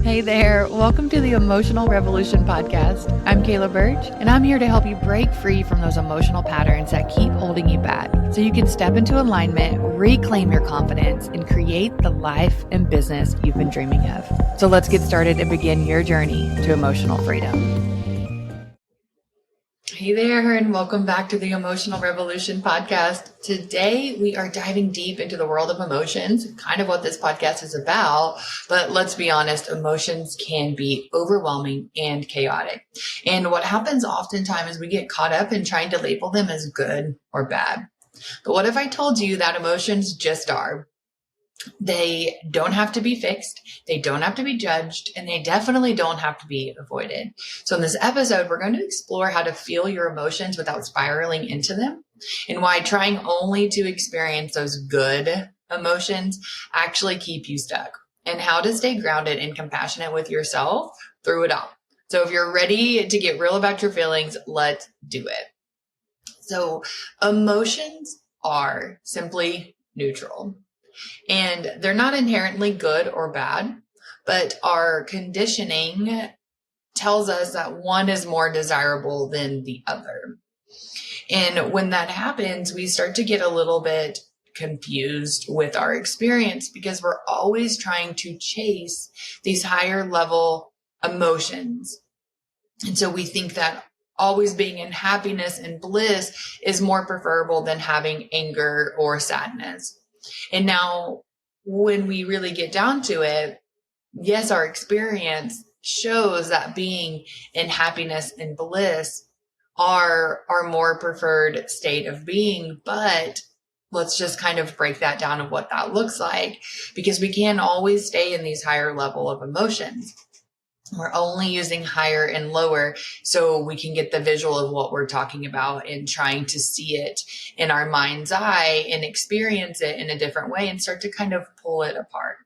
Hey there, welcome to the Emotional Revolution podcast. I'm Kayla Birch, and I'm here to help you break free from those emotional patterns that keep holding you back so you can step into alignment, reclaim your confidence, and create the life and business you've been dreaming of. So let's get started and begin your journey to emotional freedom. Hey there, and welcome back to the Emotional Revolution podcast. Today, we are diving deep into the world of emotions, kind of what this podcast is about. But let's be honest, emotions can be overwhelming and chaotic. And what happens oftentimes is we get caught up in trying to label them as good or bad. But what if I told you that emotions just are? They don't have to be fixed, they don't have to be judged, and they definitely don't have to be avoided. So in this episode, we're going to explore how to feel your emotions without spiraling into them, and why trying only to experience those good emotions actually keep you stuck, and how to stay grounded and compassionate with yourself through it all. So if you're ready to get real about your feelings, let's do it. So emotions are simply neutral. And they're not inherently good or bad, but our conditioning tells us that one is more desirable than the other. And when that happens, we start to get a little bit confused with our experience because we're always trying to chase these higher level emotions. And so we think that always being in happiness and bliss is more preferable than having anger or sadness. And now when we really get down to it, yes, our experience shows that being in happiness and bliss are our more preferred state of being. But let's just kind of break that down of what that looks like, because we can't always stay in these higher level of emotions. We're only using higher and lower so we can get the visual of what we're talking about and trying to see it in our mind's eye and experience it in a different way and start to kind of pull it apart.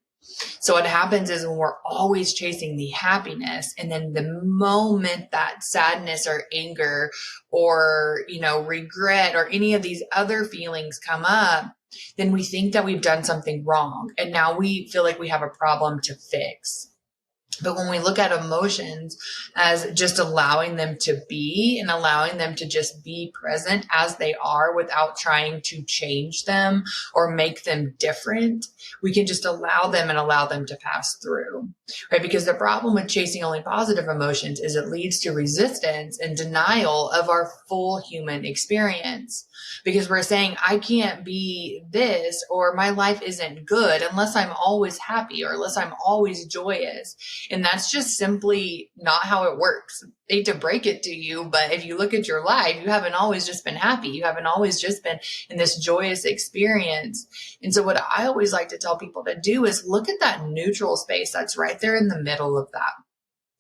So what happens is when we're always chasing the happiness, and then the moment that sadness or anger or, regret or any of these other feelings come up, then we think that we've done something wrong. And now we feel like we have a problem to fix. But when we look at emotions as just allowing them to be and allowing them to just be present as they are without trying to change them or make them different, we can just allow them and allow them to pass through, right? Because the problem with chasing only positive emotions is it leads to resistance and denial of our full human experience. Because we're saying, I can't be this, or my life isn't good unless I'm always happy or unless I'm always joyous. And that's just simply not how it works. I hate to break it to you, but if you look at your life, you haven't always just been happy. You haven't always just been in this joyous experience. And so what I always like to tell people to do is look at that neutral space that's right there in the middle of that.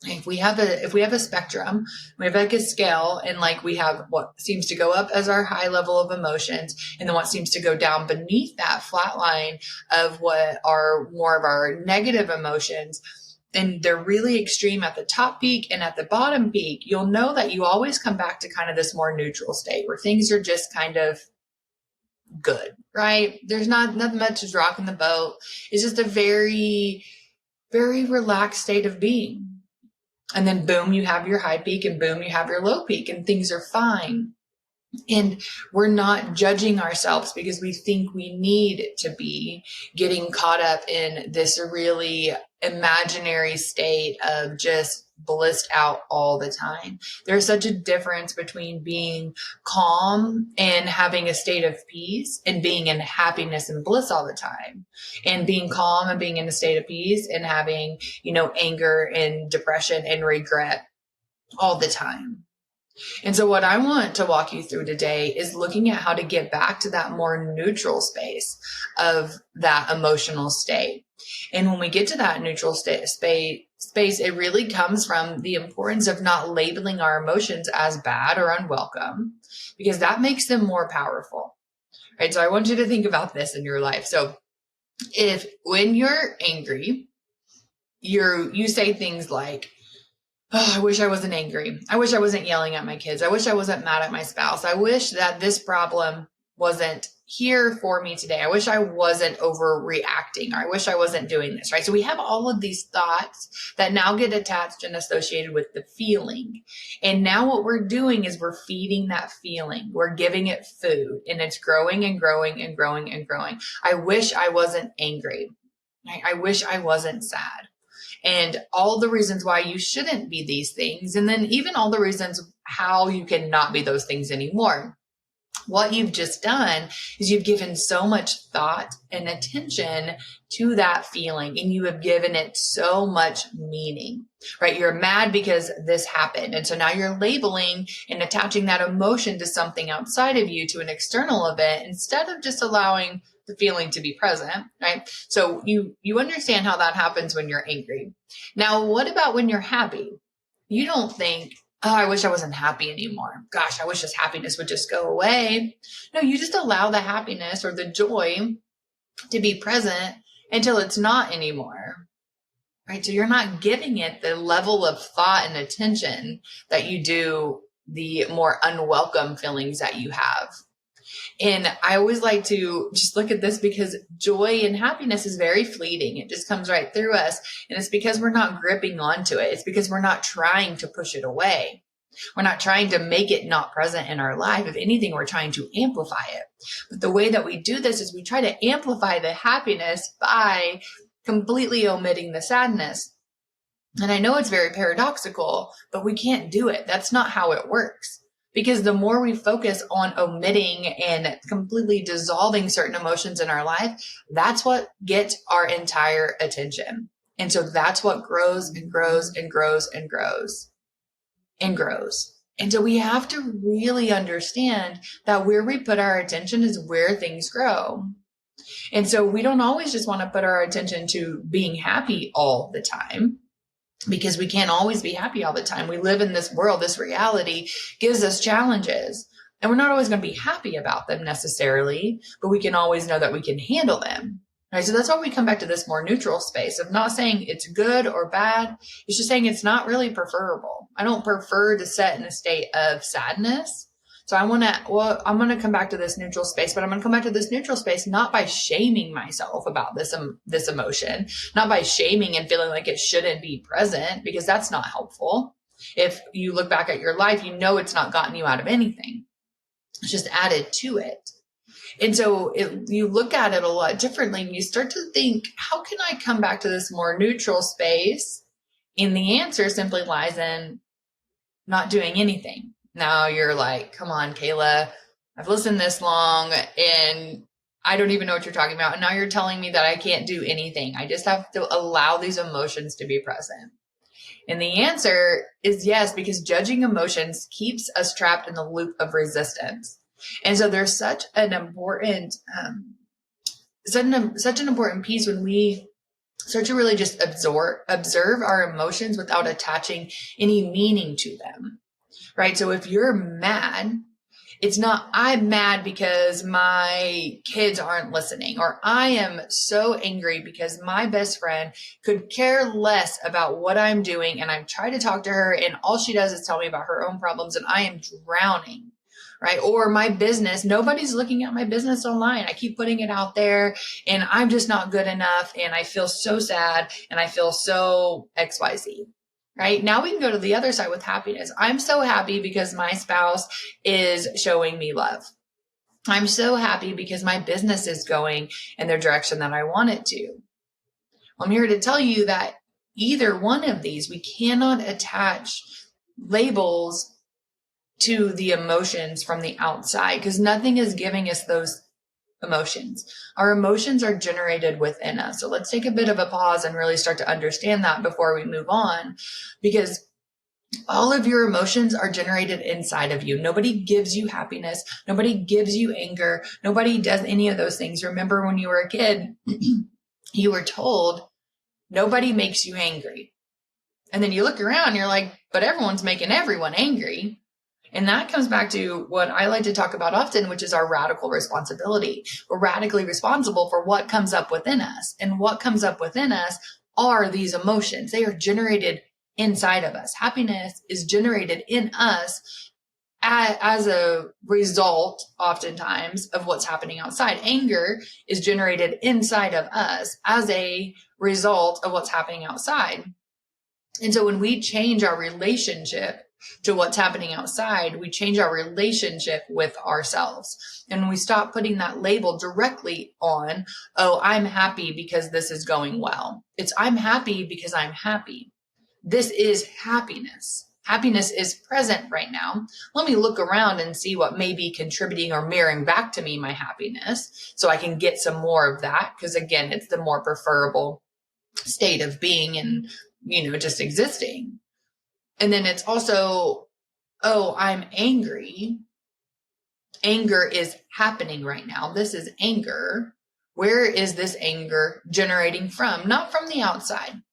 If we have a spectrum, we have like a scale, and like we have what seems to go up as our high level of emotions, and then what seems to go down beneath that flat line of what are more of our negative emotions. And they're really extreme at the top peak and at the bottom peak. You'll know that you always come back to kind of this more neutral state where things are just kind of good, right? There's nothing much is rocking the boat. It's just a very, very relaxed state of being. And then boom, you have your high peak, and boom, you have your low peak, and things are fine. And we're not judging ourselves because we think we need to be getting caught up in this really imaginary state of just blissed out all the time. There's such a difference between being calm and having a state of peace and being in happiness and bliss all the time, and being calm and being in a state of peace and having, anger and depression and regret all the time. And so what I want to walk you through today is looking at how to get back to that more neutral space of that emotional state. And when we get to that neutral space, it really comes from the importance of not labeling our emotions as bad or unwelcome, because that makes them more powerful, right? So I want you to think about this in your life. So if when you're angry, you say things like, oh, I wish I wasn't angry. I wish I wasn't yelling at my kids. I wish I wasn't mad at my spouse. I wish that this problem wasn't here for me today. I wish I wasn't overreacting, or I wish I wasn't doing this, right? So we have all of these thoughts that now get attached and associated with the feeling. And now what we're doing is we're feeding that feeling. We're giving it food, and it's growing and growing and growing and growing. I wish I wasn't angry. I wish I wasn't sad. And all the reasons why you shouldn't be these things. And then even all the reasons how you cannot be those things anymore. What you've just done is you've given so much thought and attention to that feeling, and you have given it so much meaning, right? You're mad because this happened. And so now you're labeling and attaching that emotion to something outside of you, to an external event, instead of just allowing the feeling to be present, right? So you understand how that happens when you're angry. Now, what about when you're happy? You don't think, oh, I wish I wasn't happy anymore. Gosh, I wish this happiness would just go away. No, you just allow the happiness or the joy to be present until it's not anymore, right? So you're not giving it the level of thought and attention that you do the more unwelcome feelings that you have. And I always like to just look at this, because joy and happiness is very fleeting. It just comes right through us. And it's because we're not gripping onto it. It's because we're not trying to push it away. We're not trying to make it not present in our life. If anything, we're trying to amplify it. But the way that we do this is we try to amplify the happiness by completely omitting the sadness. And I know it's very paradoxical, but we can't do it. That's not how it works. Because the more we focus on omitting and completely dissolving certain emotions in our life, that's what gets our entire attention. And so that's what grows and grows and grows and grows and grows. And so we have to really understand that where we put our attention is where things grow. And so we don't always just want to put our attention to being happy all the time, because we can't always be happy all the time. We live in this world. This reality gives us challenges, and we're not always going to be happy about them necessarily, but we can always know that we can handle them. Right? So that's why we come back to this more neutral space of not saying it's good or bad. It's just saying it's not really preferable. I don't prefer to sit in a state of sadness. So I'm going to come back to this neutral space, but I'm going to come back to this neutral space, not by shaming myself about this emotion, not by shaming and feeling like it shouldn't be present, because that's not helpful. If you look back at your life, you know it's not gotten you out of anything. It's just added to it. And so you look at it a lot differently, and you start to think, how can I come back to this more neutral space? And the answer simply lies in not doing anything. Now you're like, come on, Kayla, I've listened this long and I don't even know what you're talking about. And now you're telling me that I can't do anything. I just have to allow these emotions to be present. And the answer is yes, because judging emotions keeps us trapped in the loop of resistance. And so there's such an important, such an important piece when we start to really just observe our emotions without attaching any meaning to them. Right? So if you're mad, it's not, I'm mad because my kids aren't listening, or I am so angry because my best friend could care less about what I'm doing, and I've tried to talk to her and all she does is tell me about her own problems and I am drowning. Right? Or my business, nobody's looking at my business online. I keep putting it out there and I'm just not good enough, and I feel so sad and I feel so XYZ. Right? Now we can go to the other side with happiness. I'm so happy because my spouse is showing me love. I'm so happy because my business is going in the direction that I want it to. I'm here to tell you that either one of these, we cannot attach labels to the emotions from the outside, because nothing is giving us those emotions. Our emotions are generated within us. So let's take a bit of a pause and really start to understand that before we move on, because all of your emotions are generated inside of you. Nobody gives you happiness. Nobody gives you anger. Nobody does any of those things. Remember when you were a kid, you were told nobody makes you angry. And then you look around and you're like, but everyone's making everyone angry. And that comes back to what I like to talk about often, which is our radical responsibility. We're radically responsible for what comes up within us. And what comes up within us are these emotions. They are generated inside of us. Happiness is generated in us as a result, oftentimes, of what's happening outside. Anger is generated inside of us as a result of what's happening outside. And so when we change our relationship to what's happening outside, we change our relationship with ourselves. And when we stop putting that label directly on, oh, I'm happy because this is going well. It's I'm happy because I'm happy. This is happiness. Happiness is present right now. Let me look around and see what may be contributing or mirroring back to me my happiness so I can get some more of that. Because again, it's the more preferable state of being and, just existing. And then it's also, oh, I'm angry. Anger is happening right now. This is anger. Where is this anger generating from? Not from the outside.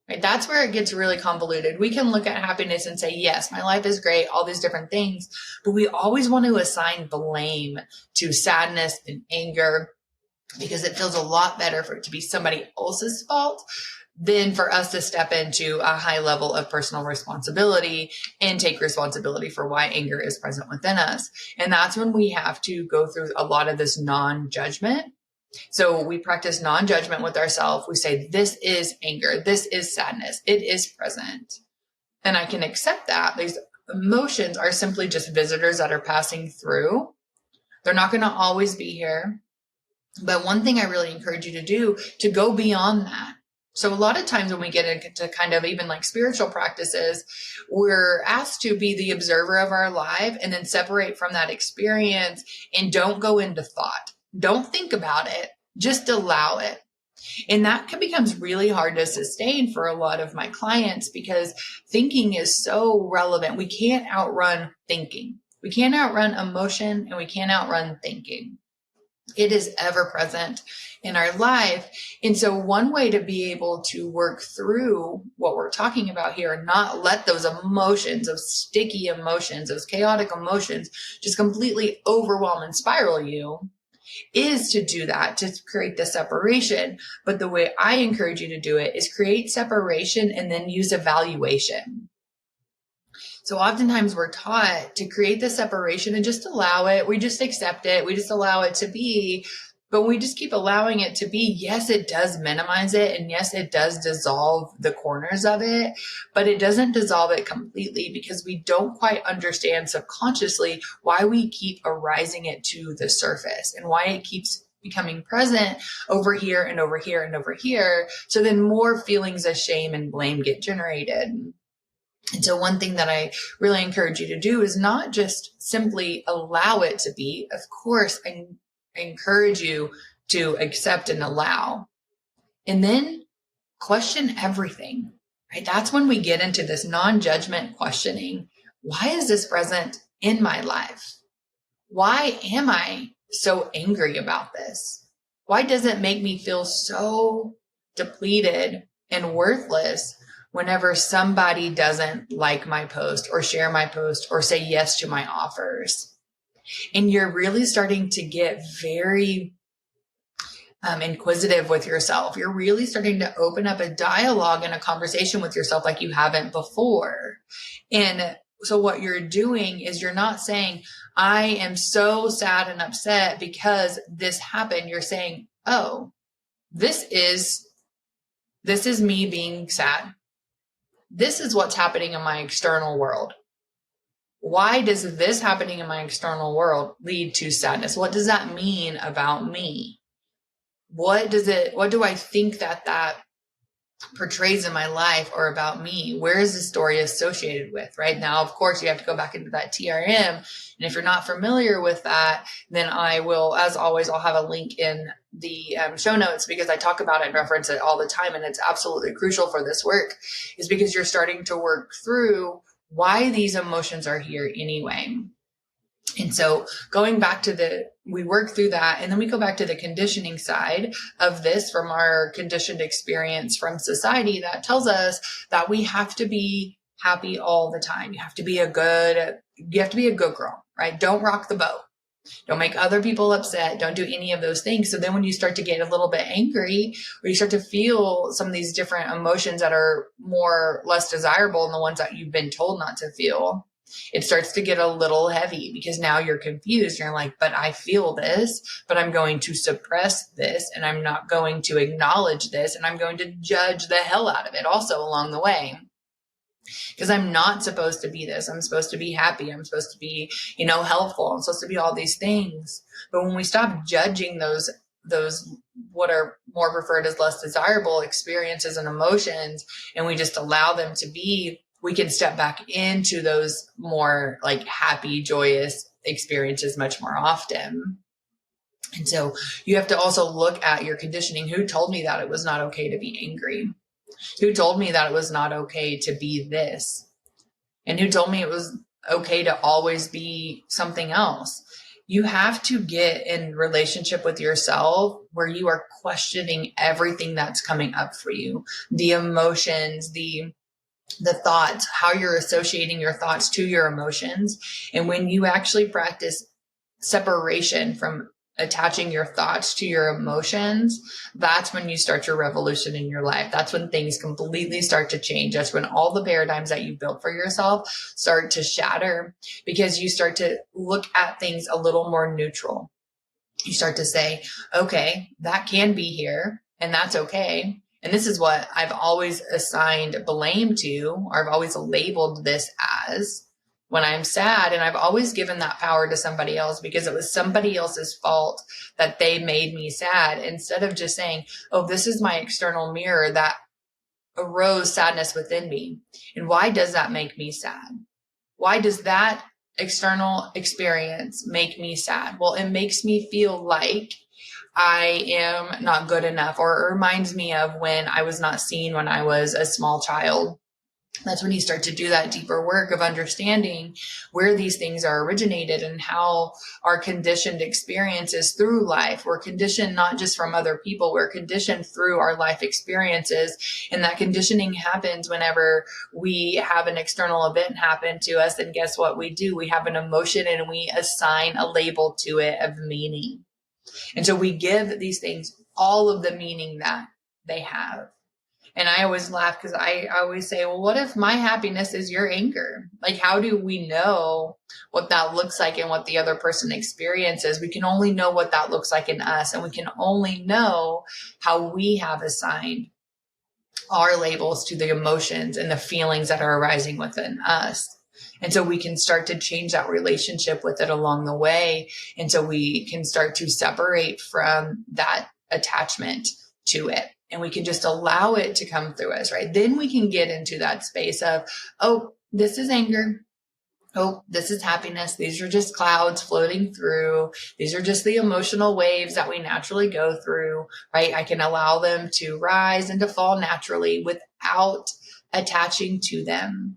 Right? That's where it gets really convoluted. We can look at happiness and say, yes, my life is great, all these different things, but we always want to assign blame to sadness and anger because it feels a lot better for it to be somebody else's fault than for us to step into a high level of personal responsibility and take responsibility for why anger is present within us. And that's when we have to go through a lot of this non-judgment. So we practice non-judgment with ourselves. We say, this is anger. This is sadness. It is present. And I can accept that. These emotions are simply just visitors that are passing through. They're not going to always be here. But one thing I really encourage you to do, to go beyond that. So a lot of times when we get into kind of even like spiritual practices, we're asked to be the observer of our life and then separate from that experience and don't go into thought. Don't think about it, just allow it. And that becomes really hard to sustain for a lot of my clients because thinking is so relevant. We can't outrun thinking. We can't outrun emotion and we can't outrun thinking. It is ever present in our life. And so one way to be able to work through what we're talking about here and not let those emotions, those sticky emotions, those chaotic emotions just completely overwhelm and spiral you is to do that, to create the separation. But the way I encourage you to do it is create separation and then use evaluation. So oftentimes we're taught to create the separation and just allow it. We just accept it. We just allow it to be. But we just keep allowing it to be. Yes, it does minimize it. And yes, it does dissolve the corners of it, but it doesn't dissolve it completely because we don't quite understand subconsciously why we keep arising it to the surface and why it keeps becoming present over here and over here and over here. So then more feelings of shame and blame get generated. And so one thing that I really encourage you to do is not just simply allow it to be. Of course, I encourage you to accept and allow, and then question everything, right? That's when we get into this non-judgment questioning. Why is this present in my life? Why am I so angry about this? Why does it make me feel so depleted and worthless whenever somebody doesn't like my post or share my post or say yes to my offers? And you're really starting to get very inquisitive with yourself. You're really starting to open up a dialogue and a conversation with yourself like you haven't before. And so what you're doing is you're not saying, I am so sad and upset because this happened. You're saying, oh, this is me being sad. This is what's happening in my external world. Why does this happening in my external world lead to sadness? What does that mean about me? What do I think that portrays in my life or about me? Where is the story associated with? Right now, of course, you have to go back into that TRM. And if you're not familiar with that, then I will, as always, I'll have a link in the show notes because I talk about it and reference it all the time. And it's absolutely crucial for this work is because you're starting to work through why these emotions are here anyway. And so going back to we work through that and then we go back to the conditioning side of this from our conditioned experience from society that tells us that we have to be happy all the time. You have to be a good girl, right? Don't rock the boat. Don't make other people upset. Don't do any of those things. So then when you start to get a little bit angry or you start to feel some of these different emotions that are less desirable than the ones that you've been told not to feel, It starts to get a little heavy because now you're confused. You're like, but I feel this, but I'm going to suppress this, and I'm not going to acknowledge this, and I'm going to judge the hell out of it also along the way. Because I'm not supposed to be this. I'm supposed to be happy. I'm supposed to be, helpful. I'm supposed to be all these things. But when we stop judging those what are more referred as less desirable experiences and emotions, and we just allow them to be, we can step back into those more like happy, joyous experiences much more often. And so you have to also look at your conditioning. Who told me that it was not okay to be angry? Who told me that it was not okay to be this? And who told me it was okay to always be something else? You have to get in relationship with yourself where you are questioning everything that's coming up for you, the emotions, the thoughts, how you're associating your thoughts to your emotions. And when you actually practice separation from attaching your thoughts to your emotions, that's when you start your revolution in your life. That's when things completely start to change. That's when all the paradigms that you built for yourself start to shatter, because you start to look at things a little more neutral. You start to say, okay, that can be here, and that's okay. And this is what I've always assigned blame to, or I've always labeled this as when I'm sad. And I've always given that power to somebody else because it was somebody else's fault that they made me sad, instead of just saying, oh, this is my external mirror that arose sadness within me. And why does that make me sad? Why does that external experience make me sad? Well, it makes me feel like I am not good enough, or it reminds me of when I was not seen when I was a small child. That's when you start to do that deeper work of understanding where these things are originated and how our conditioned experiences through life. We're conditioned not just from other people, we're conditioned through our life experiences. And that conditioning happens whenever we have an external event happen to us. And guess what we do? We have an emotion and we assign a label to it of meaning. And so we give these things all of the meaning that they have. And I always laugh because I always say, well, what if my happiness is your anger? Like, how do we know what that looks like and what the other person experiences? We can only know what that looks like in us. And we can only know how we have assigned our labels to the emotions and the feelings that are arising within us. And so we can start to change that relationship with it along the way. And so we can start to separate from that attachment to it. And we can just allow it to come through us, right? Then we can get into that space of, oh, this is anger. Oh, this is happiness. These are just clouds floating through. These are just the emotional waves that we naturally go through, right? I can allow them to rise and to fall naturally without attaching to them.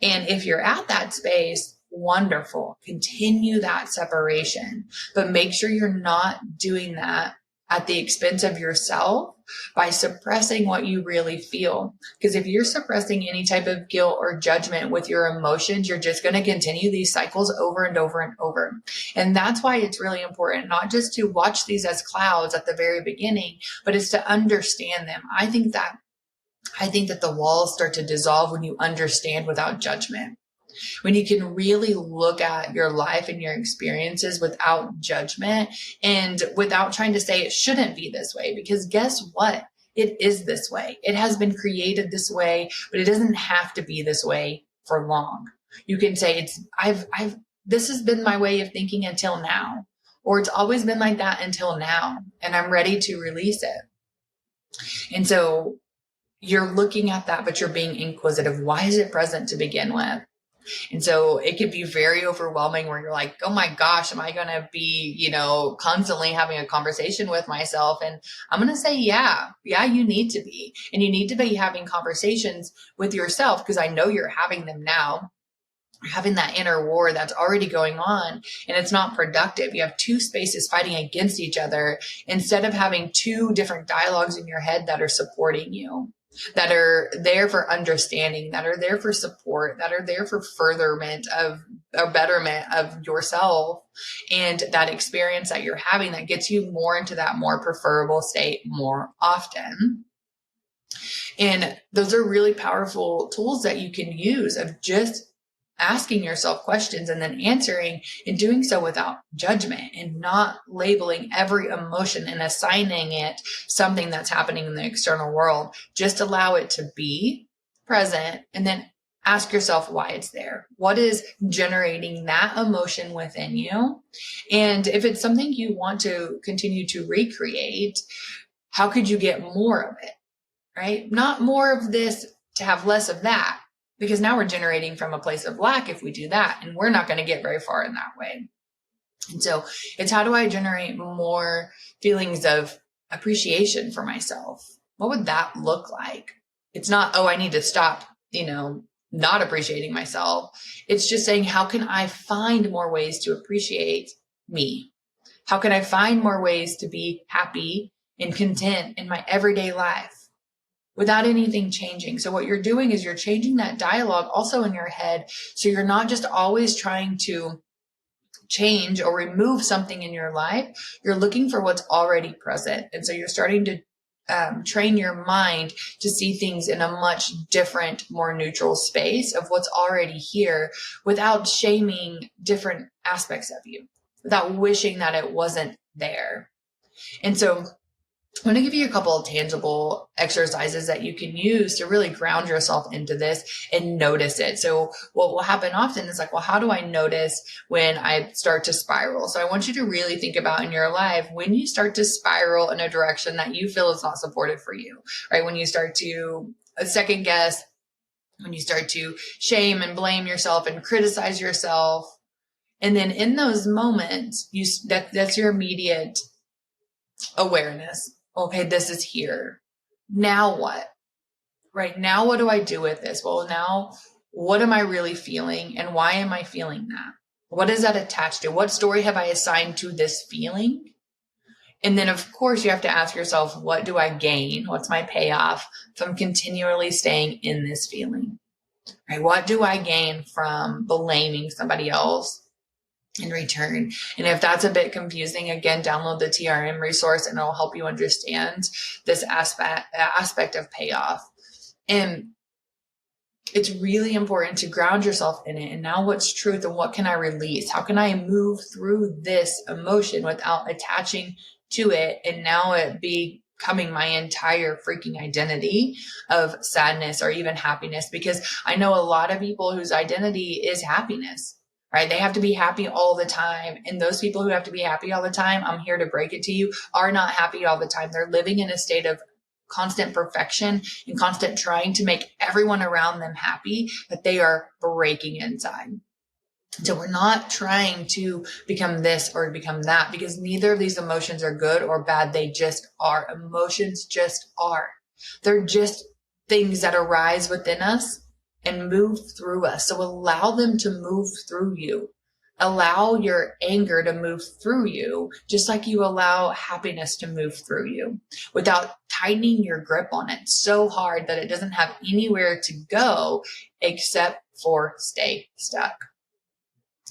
And if you're at that space, wonderful. Continue that separation, but make sure you're not doing that at the expense of yourself by suppressing what you really feel. Because if you're suppressing any type of guilt or judgment with your emotions, you're just going to continue these cycles over and over and over. And that's why it's really important not just to watch these as clouds at the very beginning, but it's to understand them. I think that the walls start to dissolve when you understand without judgment. When you can really look at your life and your experiences without judgment and without trying to say it shouldn't be this way, because guess what? It is this way. It has been created this way, but it doesn't have to be this way for long. You can say this has been my way of thinking until now, or it's always been like that until now, and I'm ready to release it. And so you're looking at that, but you're being inquisitive. Why is it present to begin with? And so it could be very overwhelming where you're like, oh my gosh, am I going to be, constantly having a conversation with myself? And I'm going to say, yeah, you need to be. And you need to be having conversations with yourself, because I know you're having them now. You're having that inner war that's already going on, and it's not productive. You have two spaces fighting against each other instead of having two different dialogues in your head that are supporting you, that are there for understanding, that are there for support, that are there for furtherment of or betterment of yourself and that experience that you're having that gets you more into that more preferable state more often. And those are really powerful tools that you can use of just asking yourself questions and then answering, and doing so without judgment and not labeling every emotion and assigning it something that's happening in the external world. Just allow it to be present and then ask yourself why it's there. What is generating that emotion within you? And if it's something you want to continue to recreate, how could you get more of it, right? Not more of this to have less of that, because now we're generating from a place of lack if we do that, and we're not going to get very far in that way. And so it's, how do I generate more feelings of appreciation for myself? What would that look like? It's not, oh, I need to stop, not appreciating myself. It's just saying, how can I find more ways to appreciate me? How can I find more ways to be happy and content in my everyday life without anything changing? So what you're doing is you're changing that dialogue also in your head. So you're not just always trying to change or remove something in your life. You're looking for what's already present. And so you're starting to train your mind to see things in a much different, more neutral space of what's already here, without shaming different aspects of you, without wishing that it wasn't there. And so I'm going to give you a couple of tangible exercises that you can use to really ground yourself into this and notice it. So what will happen often is like, well, how do I notice when I start to spiral? So I want you to really think about in your life when you start to spiral in a direction that you feel is not supportive for you, right? When you start to second guess, when you start to shame and blame yourself and criticize yourself. And then in those moments, that's your immediate awareness. Okay, this is here. Now what? Right now, what do I do with this? Well, now, what am I really feeling, and why am I feeling that? What is that attached to? What story have I assigned to this feeling? And then, of course, you have to ask yourself, what do I gain? What's my payoff from continually staying in this feeling? Right? What do I gain from blaming somebody else in return? And if that's a bit confusing, again, download the TRM resource and it'll help you understand this aspect of payoff. And it's really important to ground yourself in it. And now what's truth and what can I release? How can I move through this emotion without attaching to it and now it becoming my entire freaking identity of sadness or even happiness? Because I know a lot of people whose identity is happiness. Right? They have to be happy all the time. And those people who have to be happy all the time, I'm here to break it to you, are not happy all the time. They're living in a state of constant perfection and constant trying to make everyone around them happy, but they are breaking inside. So we're not trying to become this or become that, because neither of these emotions are good or bad. They just are. Emotions just are. They're just things that arise within us and move through us. So allow them to move through you. Allow your anger to move through you, just like you allow happiness to move through you, without tightening your grip on it so hard that it doesn't have anywhere to go except for stay stuck.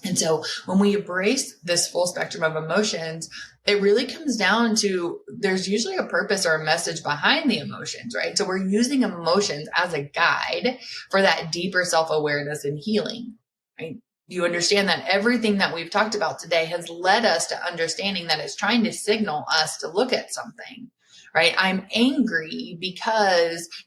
And so when we embrace this full spectrum of emotions, it really comes down to, there's usually a purpose or a message behind the emotions, right? So we're using emotions as a guide for that deeper self-awareness and healing, right? You understand that everything that we've talked about today has led us to understanding that it's trying to signal us to look at something, right? I'm angry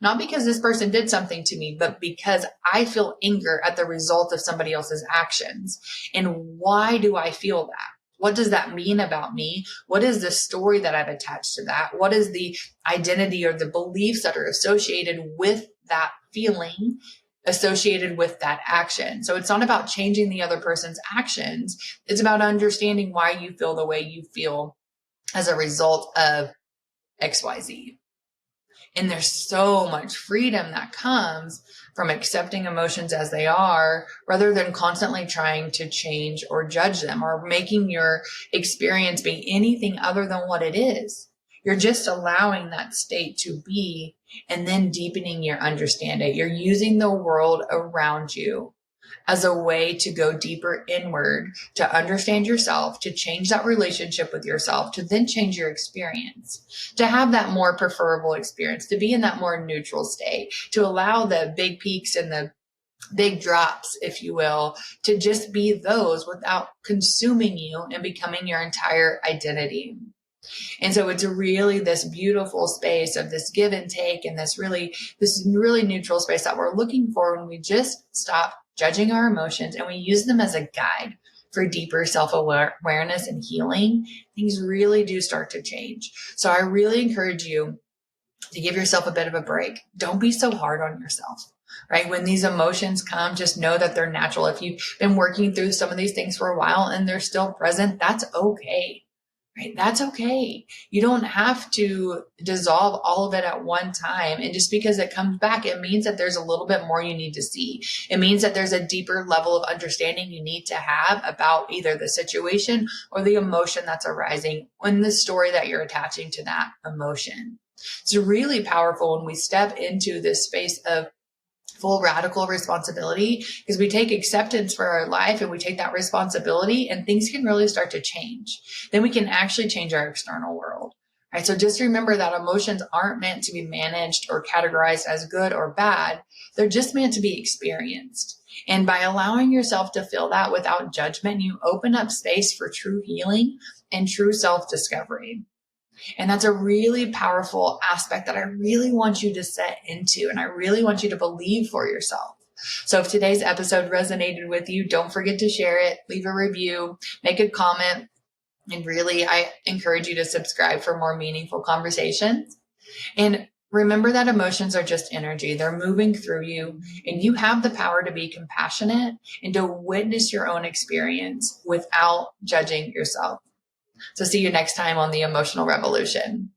not because this person did something to me, but because I feel anger at the result of somebody else's actions. And why do I feel that? What does that mean about me? What is the story that I've attached to that? What is the identity or the beliefs that are associated with that feeling, associated with that action? So it's not about changing the other person's actions. It's about understanding why you feel the way you feel as a result of XYZ. And there's so much freedom that comes from accepting emotions as they are, rather than constantly trying to change or judge them or making your experience be anything other than what it is. You're just allowing that state to be and then deepening your understanding. You're using the world around you as a way to go deeper inward, to understand yourself, to change that relationship with yourself, to then change your experience, to have that more preferable experience, to be in that more neutral state, to allow the big peaks and the big drops, if you will, to just be those without consuming you and becoming your entire identity. And so it's really this beautiful space of this give and take and this really neutral space that we're looking for when we just stop judging our emotions and we use them as a guide for deeper self-awareness and healing. Things really do start to change. So I really encourage you to give yourself a bit of a break. Don't be so hard on yourself, right? When these emotions come, just know that they're natural. If you've been working through some of these things for a while and they're still present, that's okay. Right? That's okay. You don't have to dissolve all of it at one time. And just because it comes back, it means that there's a little bit more you need to see. It means that there's a deeper level of understanding you need to have about either the situation or the emotion that's arising in the story that you're attaching to that emotion. It's really powerful when we step into this space of full radical responsibility, because we take acceptance for our life and we take that responsibility and things can really start to change. Then we can actually change our external world, right? So just remember that emotions aren't meant to be managed or categorized as good or bad. They're just meant to be experienced. And by allowing yourself to feel that without judgment, you open up space for true healing and true self-discovery. And that's a really powerful aspect that I really want you to set into, and I really want you to believe for yourself. So if today's episode resonated with you, don't forget to share it, leave a review, make a comment, and really, I encourage you to subscribe for more meaningful conversations. And remember that emotions are just energy. They're moving through you, and you have the power to be compassionate and to witness your own experience without judging yourself. So see you next time on the Emotional Revolution.